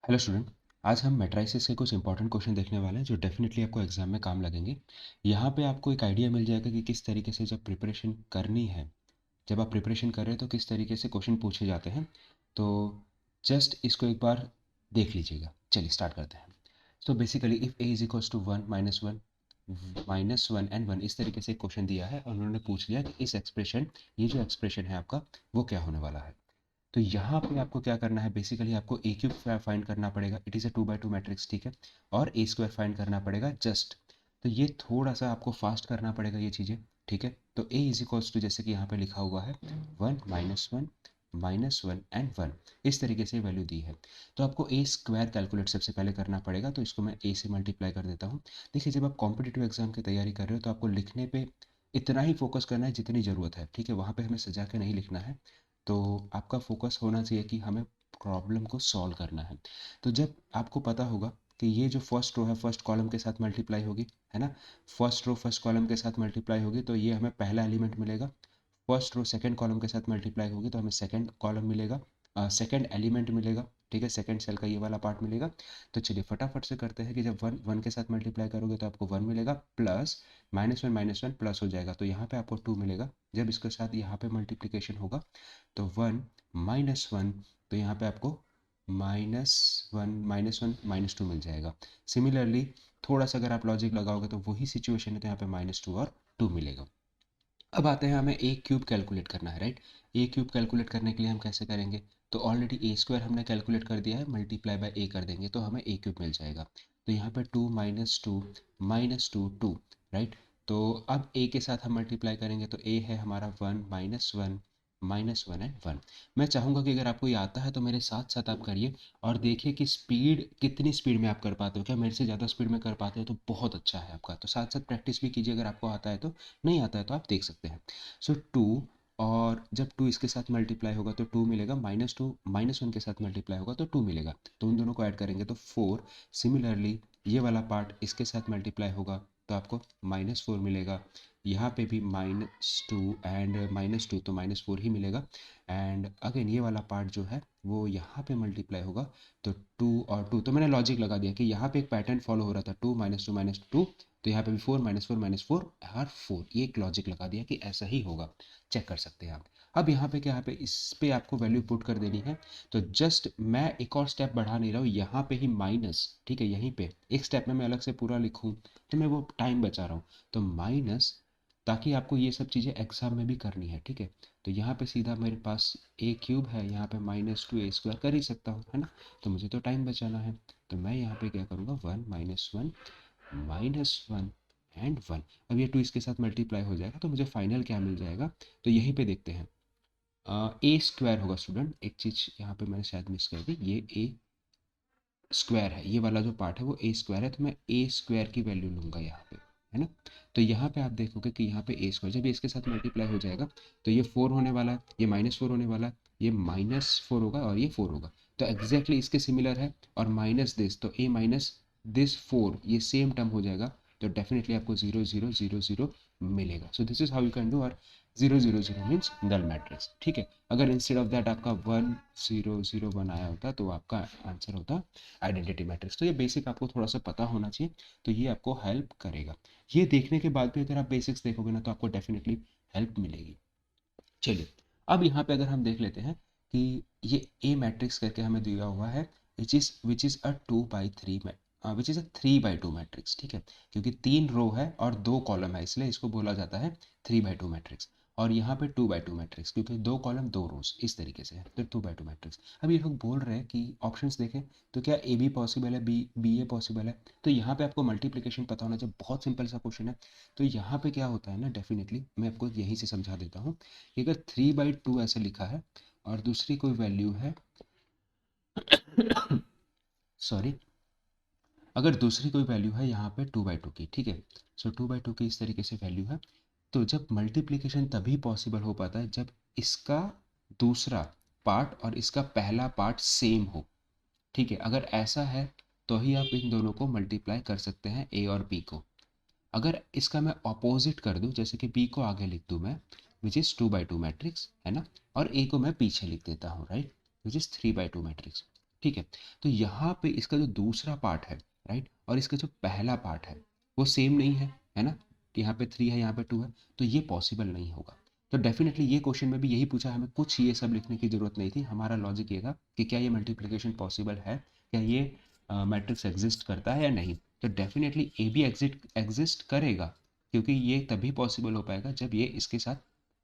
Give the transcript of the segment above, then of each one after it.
Hello student. आज हम matrices के कुछ इंपॉर्टेंट क्वेश्चन देखने वाले हैं जो डेफिनेटली आपको एग्जाम में काम लगेंगे। यहाँ पे आपको एक आइडिया मिल जाएगा कि किस तरीके से जब प्रिपरेशन करनी है, जब आप प्रिपरेशन कर रहे हैं तो किस तरीके से क्वेश्चन पूछे जाते हैं। तो जस्ट इसको एक बार देख लीजिएगा। चलिए स्टार्ट करते हैं। तो basically if A is equals to one minus one and one, इस तरीके से क्वेश्चन दिया है और उन्होंने पूछ लिया कि इस एक्सप्रेशन, ये जो एक्सप्रेशन है आपका, वो क्या होने वाला है। तो यहाँ पे आपको क्या करना है, बेसिकली आपको ए क्यूब फाइंड करना पड़ेगा। It is a 2 by 2 matrix, ठीक है। और ए स्क्वायर फाइंड करना पड़ेगा जस्ट। तो ये थोड़ा सा आपको फास्ट करना पड़ेगा ये चीज़ें, ठीक है। तो ए इज इक्वल्स टू, जैसे कि यहाँ पे लिखा हुआ है, वन एंड वन, इस तरीके से वैल्यू दी है। तो आपको ए स्क्वायर कैलकुलेट सबसे पहले करना पड़ेगा। तो इसको मैं ए से मल्टीप्लाई कर देता हूँ। देखिए, जब आप कॉम्पिटिटिव एग्जाम की तैयारी कर रहे हो तो आपको लिखने पे इतना ही फोकस करना है जितनी ज़रूरत है, ठीक है। वहाँ पे हमें सजा के नहीं लिखना है। तो आपका फोकस होना चाहिए कि हमें प्रॉब्लम को सॉल्व करना है। तो जब आपको पता होगा कि ये जो फर्स्ट रो है फर्स्ट कॉलम के साथ मल्टीप्लाई होगी, है ना। फर्स्ट रो फर्स्ट कॉलम के साथ मल्टीप्लाई होगी तो ये हमें पहला एलिमेंट मिलेगा। फर्स्ट रो सेकंड कॉलम के साथ मल्टीप्लाई होगी तो हमें सेकंड कॉलम मिलेगा, सेकंड एलिमेंट मिलेगा, ठीक है। सेकंड सेल का ये वाला पार्ट मिलेगा। तो चलिए फटाफट से करते हैं कि जब वन वन के साथ मल्टीप्लाई करोगे तो आपको वन मिलेगा, प्लस माइनस वन प्लस हो जाएगा तो यहाँ पे आपको टू मिलेगा। जब इसके साथ यहाँ पे मल्टीप्लिकेशन होगा तो वन माइनस वन, तो यहाँ पे आपको माइनस वन माइनस टू मिल जाएगा। सिमिलरली थोड़ा सा अगर आप लॉजिक लगाओगे तो वही सिचुएशन है, तो यहाँ पे माइनस टू और टू मिलेगा। अब आते हैं, हमें ए क्यूब कैलकुलेट करना है, राइट। ए क्यूब कैलकुलेट करने के लिए हम कैसे करेंगे, तो ऑलरेडी ए स्क्वायर हमने कैलकुलेट कर दिया है, मल्टीप्लाई बाय ए कर देंगे तो हमें ए क्यूब मिल जाएगा। तो यहाँ पे two minus two two, right. तो अब ए के साथ हम मल्टीप्लाई करेंगे तो ए है हमारा वन एंड वन। मैं चाहूँगा कि अगर आपको ये आता है तो मेरे साथ साथ आप करिए और देखिए कि स्पीड, कितनी स्पीड में आप कर पाते हो। क्या मेरे से ज़्यादा स्पीड में कर पाते हो तो बहुत अच्छा है आपका। तो साथ साथ प्रैक्टिस भी कीजिए, अगर आपको आता है तो। नहीं आता है तो आप देख सकते हैं। सो टू, और जब टू इसके साथ मल्टीप्लाई होगा तो टू मिलेगा, माइनस टू माइनस वन के साथ मल्टीप्लाई होगा तो टू मिलेगा। तो उन दोनों को ऐड करेंगे तो फोर। सिमिलरली ये वाला पार्ट इसके साथ मल्टीप्लाई होगा तो आपको माइनस फोर मिलेगा। यहाँ पे भी minus two and minus two, तो माइनस फोर ही मिलेगा। एंड अगेन ये वाला पार्ट जो है वो यहाँ पे मल्टीप्लाई होगा तो टू और टू। तो मैंने लॉजिक लगा दिया कि यहाँ पे एक पैटर्न फॉलो हो रहा था, टू माइनस टू, तो यहाँ पे भी फोर माइनस फोर और फोर, ये एक लॉजिक लगा दिया कि ऐसा ही होगा। चेक कर सकते हैं आप। अब यहाँ पे क्या, यहाँ पे इस पे आपको वैल्यू पुट कर देनी है। तो जस्ट मैं एक और स्टेप बढ़ा नहीं रहा हूँ, यहाँ पे ही माइनस, ठीक है। यहीं पे एक स्टेप में मैं अलग से पूरा लिखूँ तो मैं वो टाइम बचा रहा हूँ। तो माइनस, ताकि आपको ये सब चीज़ें एग्जाम में भी करनी है, ठीक है। तो यहाँ पे सीधा मेरे पास ए क्यूब है, यहाँ पे माइनस टू ए स्क्वायर कर ही सकता हूँ, है ना। तो मुझे तो टाइम बचाना है। तो मैं यहाँ पे क्या करूँगा, माइनस वन एंड वन। अब ये टू इसके साथ मल्टीप्लाई हो जाएगा तो मुझे फाइनल क्या मिल जाएगा, तो यहीं पे देखते हैं। ए स्क्वायर होगा स्टूडेंट, एक चीज़ यहाँ पे मैंने शायद मिस कर दी, ये ए स्क्वायर है, ये वाला जो पार्ट है वो ए स्क्वायर है, तो मैं ए स्क्वायर की वैल्यू लूँगा यहाँ पे, है ना। तो यहाँ पे आप देखोगे कि यहाँ पे ए स्क्वायर जब ये इसके साथ मल्टीप्लाई हो जाएगा तो ये फोर होने वाला है, ये माइनस फोर होने वाला है, ये माइनस फोर होगा और ये फोर होगा। तो एग्जैक्टली इसके सिमिलर है। और माइनस दिस, तो ए माइनस दिस फोर, ये सेम टर्म हो जाएगा। तो डेफिनेटली आपको जीरो जीरो जीरो जीरो मिलेगा। So this is how you can do. और zero zero zero means null matrix, ठीक है। अगर इंस्टेड ऑफ दैट आपका वन जीरो जीरो वन आया होता तो आपका आंसर होता आइडेंटिटी मैट्रिक्स। तो ये बेसिक आपको थोड़ा सा पता होना चाहिए, तो ये आपको हेल्प करेगा। ये देखने के बाद भी अगर आप बेसिक्स देखोगे ना तो आपको डेफिनेटली हेल्प मिलेगी। चलिए, अब यहाँ पे अगर हम देख लेते हैं कि ये ए मैट्रिक्स करके हमें दिया हुआ है, which is a two by three, which is a three by two matrix, ठीक है। क्योंकि तीन रो है और दो कॉलम है इसलिए इसको बोला जाता है थ्री बाई टू मैट्रिक्स। और यहाँ पे टू बाई टू मैट्रिक्स, क्योंकि दो कॉलम दो रोज इस तरीके से है, तो टू बाई टू मैट्रिक्स। अब ये लोग बोल रहे हैं कि ऑप्शंस देखें तो क्या ए बी पॉसिबल है, बी बी ए पॉसिबल है। तो यहाँ पे आपको मल्टीप्लिकेशन पता होना चाहिए, बहुत सिंपल सा क्वेश्चन है। तो यहाँ पे क्या होता है ना, डेफिनेटली मैं आपको यहीं से समझा देता हूँ कि अगर थ्री बाई टू ऐसे लिखा है और दूसरी कोई वैल्यू है, सॉरी, अगर दूसरी कोई वैल्यू है यहाँ पे टू बाई टू की, ठीक है। सो टू बाई टू की इस तरीके से वैल्यू है। तो जब मल्टीप्लिकेशन तभी पॉसिबल हो पाता है जब इसका दूसरा पार्ट और इसका पहला पार्ट सेम हो, ठीक है। अगर ऐसा है तो ही आप इन दोनों को मल्टीप्लाई कर सकते हैं, ए और बी को। अगर इसका मैं ऑपोजिट कर दूं, जैसे कि बी को आगे लिख दूं मैं, which is two by two matrix, है ना। और ए को मैं पीछे लिख देता हूँ, right, which is three by two matrix. ठीक है। तो यहाँ पे इसका जो दूसरा पार्ट है, राइट, और इसका जो पहला पार्ट है वो सेम नहीं है ना, कि यहाँ पे 3 है यहाँ पे 2 है, तो ये पॉसिबल नहीं होगा। तो डेफिनेटली ये क्वेश्चन में भी यही पूछा, हमें कुछ ये सब लिखने की ज़रूरत नहीं थी। हमारा लॉजिक ये था कि क्या ये मल्टीप्लिकेशन पॉसिबल है, क्या ये मैट्रिक्स एग्जिस्ट करता है या नहीं। तो डेफिनेटली ए भी एग्जिस्ट करेगा, क्योंकि ये तभी पॉसिबल हो पाएगा जब ये इसके साथ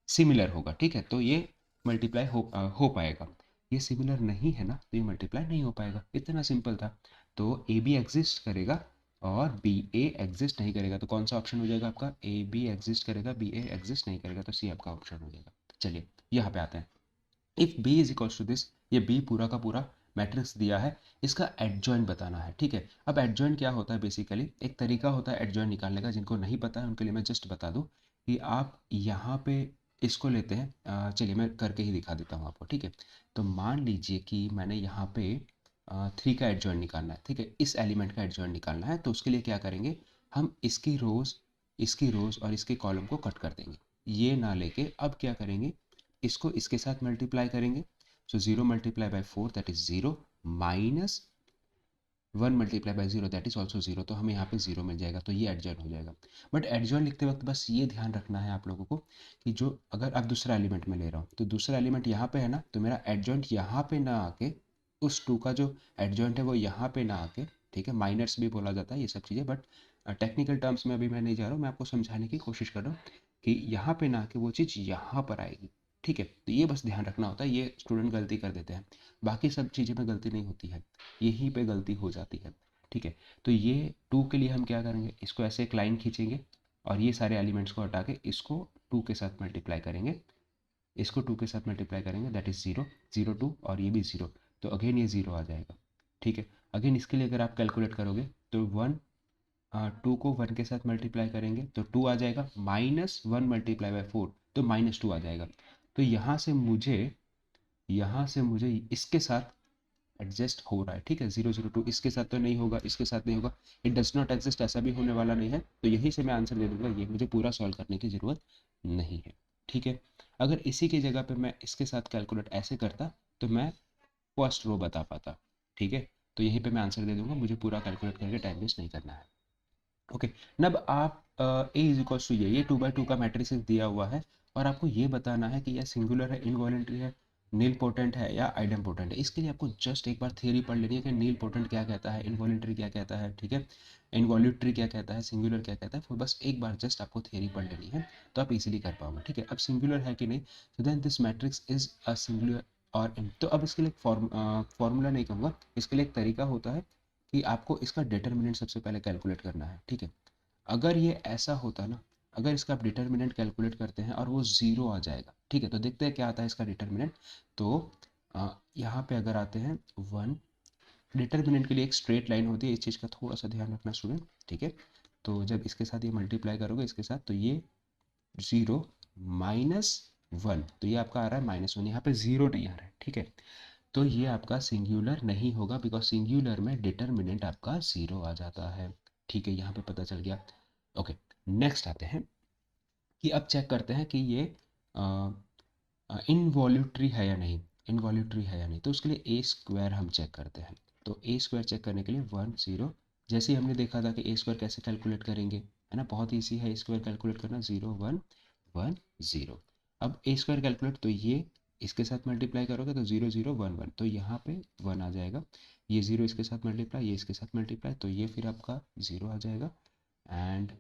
सिमिलर होगा। ठीक है, तो ये मल्टीप्लाई हो पाएगा। ये सिमिलर नहीं है ना, तो ये मल्टीप्लाई नहीं हो पाएगा। इतना सिंपल था। तो ए बी एग्जिस्ट करेगा और बी ए एग्जिस्ट नहीं करेगा। तो कौन सा ऑप्शन हो जाएगा आपका, ए बी एग्जिस्ट करेगा, बी ए एग्जिस्ट नहीं करेगा, तो सी आपका ऑप्शन हो जाएगा। चलिए यहाँ पे आते हैं। If B is equals to this, ये बी पूरा का पूरा मैट्रिक्स दिया है, इसका एडजॉइंट बताना है। ठीक है, अब एडजॉइंट क्या होता है, बेसिकली एक तरीका होता है एडजॉइंट निकालने का। जिनको नहीं पता है उनके लिए मैं जस्ट बता दूं कि आप यहाँ पे इसको लेते हैं। चलिए मैं करके ही दिखा देता हूँ आपको। ठीक है, तो मान लीजिए कि मैंने यहाँ पे 3 का एडजॉइंट निकालना है। ठीक है, इस एलिमेंट का एडजॉइंट निकालना है, तो उसके लिए क्या करेंगे, हम इसकी रोज और इसके कॉलम को कट कर देंगे। ये ना लेके अब क्या करेंगे, इसको इसके साथ मल्टीप्लाई करेंगे। सो 0 multiply by 4 that is 0, minus 1 multiply by 0 that is also 0, तो हमें यहाँ पे 0 मिल जाएगा। तो ये एडजॉइंट हो जाएगा। बट एडजॉइंट लिखते वक्त बस ये ध्यान रखना है आप लोगों को कि जो अगर आप दूसरा एलिमेंट में ले रहा हूँ, तो दूसरा एलिमेंट यहाँ पे है ना, तो मेरा एडजॉइंट यहाँ पे ना आके उस 2 का जो एडजॉइंट है वो यहाँ पे ना आके, ठीक है, माइनर्स भी बोला जाता है ये सब चीज़ें, बट टेक्निकल टर्म्स में अभी मैं नहीं जा रहा हूँ, मैं आपको समझाने की कोशिश कर रहा हूँ कि यहाँ पे ना आके वो चीज़ यहाँ पर आएगी। ठीक है, तो ये बस ध्यान रखना होता है। ये स्टूडेंट गलती कर देते हैं, बाकी सब चीज़ें में गलती नहीं होती है, यहीं पे गलती हो जाती है। ठीक है, तो ये 2 के लिए हम क्या करेंगे, इसको ऐसे एक लाइन खींचेंगे और ये सारे एलिमेंट्स को हटा के इसको 2 के साथ मल्टीप्लाई करेंगे। इसको 2 के साथ मल्टीप्लाई करेंगे, दैट इज 0, 0 2, और ये भी 0, तो अगेन ये 0 आ जाएगा। ठीक है, अगेन इसके लिए अगर आप कैलकुलेट करोगे तो 2 को 1 के साथ मल्टीप्लाई करेंगे तो 2 आ जाएगा, माइनस 1 मल्टीप्लाई बाय 4 तो -2 आ जाएगा। तो यहाँ से मुझे इसके साथ एडजस्ट हो रहा है। ठीक है, 0 0 2 इसके साथ तो नहीं होगा, इसके साथ नहीं होगा, इट डज नॉट एग्जिस्ट, ऐसा भी होने वाला नहीं है। तो यहीं से मैं आंसर दे दूंगा, ये मुझे पूरा सॉल्व करने की ज़रूरत नहीं है। ठीक है, अगर इसी की जगह पे मैं इसके साथ कैलकुलेट ऐसे करता तो मैं फर्स्ट रो बता पाता। ठीक है, तो यहीं पे मैं आंसर दे दूंगा, मुझे पूरा कैलकुलेट करके टाइम वेस्ट नहीं करना है। ओके, नब आप ए इज इक्वल्स टू ये 2/2 का मैट्रिक्स दिया हुआ है और आपको ये बताना है कि यह सिंगुलर है, इनवॉलेंट्री है, नील पोटेंट है या आइडम पोटेंट है। इसके लिए आपको जस्ट एक बार थ्योरी पढ़ लेनी है कि नील पोटेंट क्या कहता है, इनवॉलेंट्री क्या कहता है, ठीक है, इनवॉल्यूटरी क्या कहता है, सिंगुलर क्या कहता है, तो बस एक बार जस्ट आपको थ्योरी पढ़ लेनी है, तो आप इजीली कर पाओगे। ठीक है, अब सिंगुलर है कि नहीं, तो then this matrix is a singular और तो अब इसके लिए फॉर्मूला नहीं कहूँगा, इसके लिए एक तरीका होता है कि आपको इसका डिटर्मिनेंट सबसे पहले कैलकुलेट करना है। ठीक है, अगर ये ऐसा होता ना, अगर इसका आप डिटर्मिनेंट कैलकुलेट करते हैं और वो 0 आ जाएगा, ठीक है, तो देखते हैं क्या आता है इसका डिटर्मिनेंट। तो यहाँ पे अगर आते हैं 1, डिटर्मिनेंट के लिए एक स्ट्रेट लाइन होती है, इस चीज़ का थोड़ा सा ध्यान रखना स्टूडेंट। ठीक है, तो जब इसके साथ ये मल्टीप्लाई करोगे इसके साथ, तो ये 0 -1, तो ये आपका आ रहा है -1, यहाँ पे 0 नहीं आ रहा है। ठीक है, तो ये आपका सिंगुलर नहीं होगा, बिकॉज सिंगुलर में डिटर्मिनेंट आपका 0 आ जाता है। ठीक है, यहाँ पे पता चल गया। ओके, नेक्स्ट आते हैं कि अब चेक करते हैं कि ये इनवॉल्यूटरी है या नहीं, इनवॉल्यूटरी है या नहीं। तो उसके लिए ए स्क्वायर हम चेक करते हैं। तो ए स्क्वायर चेक करने के लिए 1 0, जैसे ही हमने देखा था कि ए स्क्वायर कैसे कैलकुलेट करेंगे, है ना, बहुत ईजी है ए स्क्वायर कैलकुलेट करना, 0 1 1 0। अब ए स्क्वायर कैलकुलेट, तो ये इसके साथ मल्टीप्लाई करोगे तो 0 0 1 1, तो यहाँ पे 1 आ जाएगा। ये 0 इसके साथ मल्टीप्लाई, ये इसके साथ मल्टीप्लाई, तो ये फिर आपका 0 आ जाएगा। एंड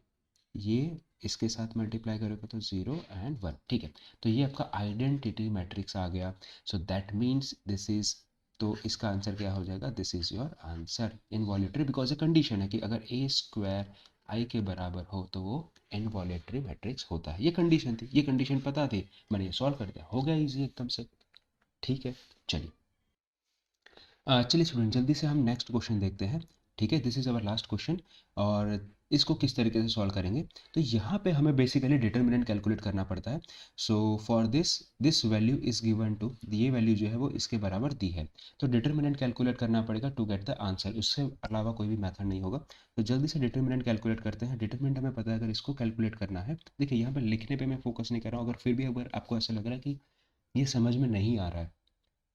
ये इसके साथ मल्टीप्लाई करोगे तो 0 एंड 1। ठीक है, तो ये आपका आइडेंटिटी मैट्रिक्स आ गया। So that means this is, तो इसका आंसर क्या हो जाएगा, this is your answer, involutory, because ये कंडीशन है कि अगर ए स्क्वायर आई के बराबर हो तो वो इनवॉल्यूटरी मैट्रिक्स होता है। ये कंडीशन थी, ये कंडीशन पता थी, मैंने ये सॉल्व कर दिया, हो गया इजी एकदम से। ठीक है, चलिए चलिए स्टूडेंट जल्दी से हम नेक्स्ट क्वेश्चन देखते हैं। ठीक है, this is our last question, और इसको किस तरीके से सॉल्व करेंगे, तो यहाँ पे हमें बेसिकली डिटर्मिनेंट कैलकुलेट करना पड़ता है। So for this this value is given to, ये वैल्यू जो है वो इसके बराबर दी है, तो डिटर्मिनेंट कैलकुलेट करना पड़ेगा टू गेट द आंसर, उससे अलावा कोई भी मेथड नहीं होगा। तो जल्दी से डिटर्मिनेंट कैलकुलेट करते हैं। डिटर्मिनेंट हमें पता है, अगर इसको कैलकुलेट करना है, देखिए यहाँ पर लिखने पर मैं फोकस नहीं कर रहा हूँ, अगर फिर भी अगर आपको ऐसा लग रहा है कि ये समझ में नहीं आ रहा है,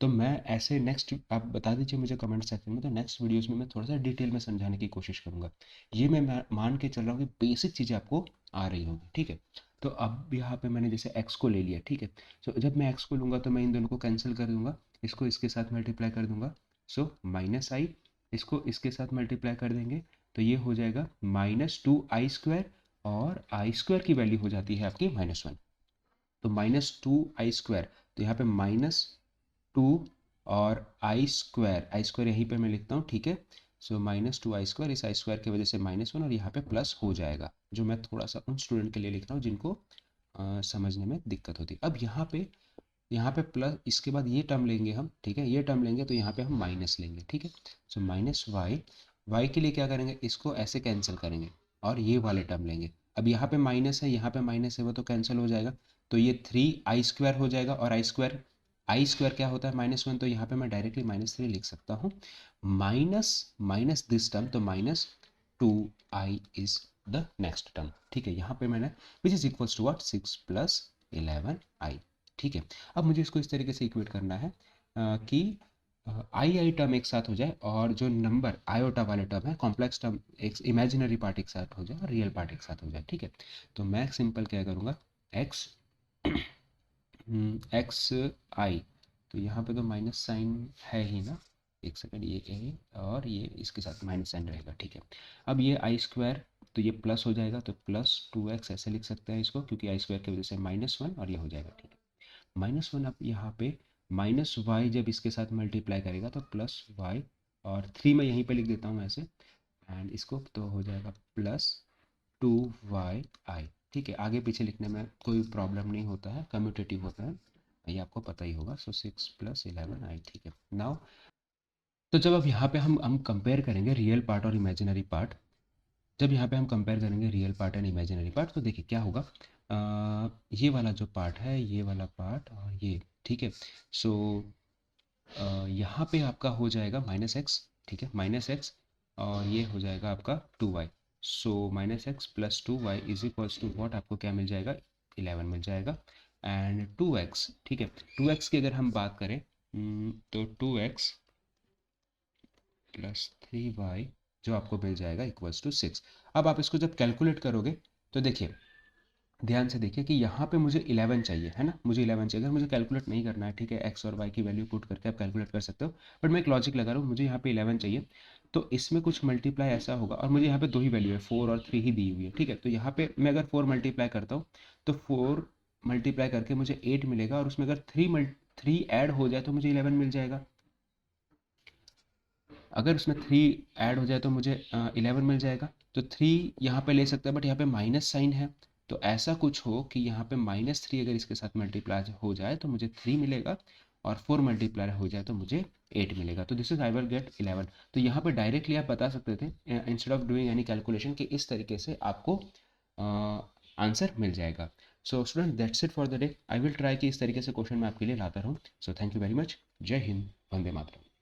तो मैं ऐसे नेक्स्ट आप बता दीजिए मुझे कमेंट सेक्शन में, तो नेक्स्ट वीडियोस में मैं थोड़ा सा डिटेल में समझाने की कोशिश करूँगा। ये मैं मान के चल रहा हूँ कि बेसिक चीज़ें आपको आ रही होंगी, ठीक है। तो अब यहाँ पे मैंने जैसे x को ले लिया, ठीक है। सो जब मैं x को लूँगा तो मैं इन दोनों को कैंसिल कर दूंगा, इसको इसके साथ मल्टीप्लाई कर दूंगा। सो माइनस आई, इसको इसके साथ मल्टीप्लाई कर देंगे तो ये हो जाएगा -2i², और i² की वैल्यू हो जाती है आपकी -1। तो -2i², तो यहाँ पे -2 और i² यहीं पे मैं लिखता हूँ, ठीक है। सो -2i², इस i² की वजह से -1, और यहाँ पे प्लस हो जाएगा, जो मैं थोड़ा सा उन स्टूडेंट के लिए लिख रहा हूँ जिनको समझने में दिक्कत होती है। अब यहाँ पे प्लस, इसके बाद ये टर्म लेंगे हम, ठीक है। ये टर्म लेंगे तो यहाँ पे हम माइनस लेंगे, ठीक है। सो -y के लिए क्या करेंगे, इसको ऐसे कैंसिल करेंगे और ये वाले टर्म लेंगे। अब यहाँ पे माइनस है, यहाँ पे माइनस है, वो तो कैंसिल हो जाएगा। तो ये 3i² हो जाएगा, और i² क्या होता है -1, तो यहाँ पे मैं डायरेक्टली -3 लिख सकता हूँ। माइनस माइनस दिस टर्म, तो -2i is the next term, ठीक है। यहाँ पे मैंने which is equals to what, 6 + 11i, ठीक है। अब मुझे इसको इस तरीके से इक्वेट करना है कि आई टर्म एक साथ हो जाए, और जो नंबर आयोटा वाले टर्म है, कॉम्प्लेक्स टर्म, एक इमेजिनरी पार्ट एक साथ हो जाए और रियल पार्ट एक साथ हो जाए, ठीक है। तो मैं सिंपल क्या करूँगा, एक्स एक्स आई, तो यहाँ पे तो माइनस साइन है ही ना, एक सेकंड, ये ए और ये इसके साथ माइनस साइन रहेगा, ठीक है। अब ये i², तो ये प्लस हो जाएगा, तो +2x ऐसे लिख सकते हैं इसको, क्योंकि i² की वजह से -1, और ये हो जाएगा, ठीक है। -1, अब यहाँ पे -y जब इसके साथ मल्टीप्लाई करेगा तो +y, और 3 मैं यहीं पे लिख देता हूँ ऐसे, एंड इसको तो हो जाएगा +2yi, ठीक है। आगे पीछे लिखने में कोई प्रॉब्लम नहीं होता है, कम्यूटेटिव होता है, ये आपको पता ही होगा। सो 6 + 11i, ठीक है। नाउ तो जब अब यहाँ पे हम कंपेयर करेंगे रियल पार्ट और इमेजिनरी पार्ट, जब यहाँ पे हम कंपेयर करेंगे real part and imaginary part, तो देखिए क्या होगा, ये वाला जो पार्ट है, ये वाला पार्ट और ये, ठीक है। सो यहाँ पे आपका हो जाएगा -x, ठीक है, -x, और ये हो जाएगा आपका 2y। So -x + 2y is equals to what, आपको क्या मिल जाएगा, 11 मिल जाएगा। एंड 2x, ठीक है, 2x की अगर हम बात करें, तो 2x + 3y जो आपको मिल जाएगा इक्वल्स टू 6। अब आप इसको जब कैलकुलेट करोगे तो देखिए, ध्यान से देखिए कि यहाँ पे मुझे 11 चाहिए, है ना, मुझे 11 चाहिए। अगर मुझे कैलकुलेट नहीं करना है, ठीक है, एक्स और वाई की वैल्यू पुट करके आप कैलकुलेट कर सकते हो, बट मैं एक लॉजिक लगा रहा हूँ, मुझे यहाँ पे 11 चाहिए। तो इसमें कुछ मल्टीप्लाई ऐसा होगा, और मुझे यहाँ पे 2 ही वैल्यू है, 4 और 3 ही दी हुई है, ठीक है। तो यहाँ पे मैं अगर 4 मल्टीप्लाई करता हूँ, तो 4 मल्टीप्लाई करके मुझे 8 मिलेगा, और उसमें अगर 3 ऐड हो जाए तो मुझे 11 मिल जाएगा। अगर उसमें 3 ऐड हो जाए तो मुझे 11 मिल जाएगा। तो 3 यहाँ पे ले सकते हैं, बट यहाँ पे माइनस साइन है, तो ऐसा कुछ हो कि यहाँ पे -3 अगर इसके साथ मल्टीप्लाई हो जाए तो मुझे 3 मिलेगा, और 4 मल्टीप्लाई हो जाए तो मुझे 8 मिलेगा। तो this is I will get 11। तो यहाँ पे डायरेक्टली आप बता सकते थे, instead of doing any calculation, कि इस तरीके से आपको आंसर मिल जाएगा। So student, that's it for the day. I will try कि इस तरीके से क्वेश्चन मैं आपके लिए लाता रहूँ। So thank you very much. जय हिंद, वंदे मातरम।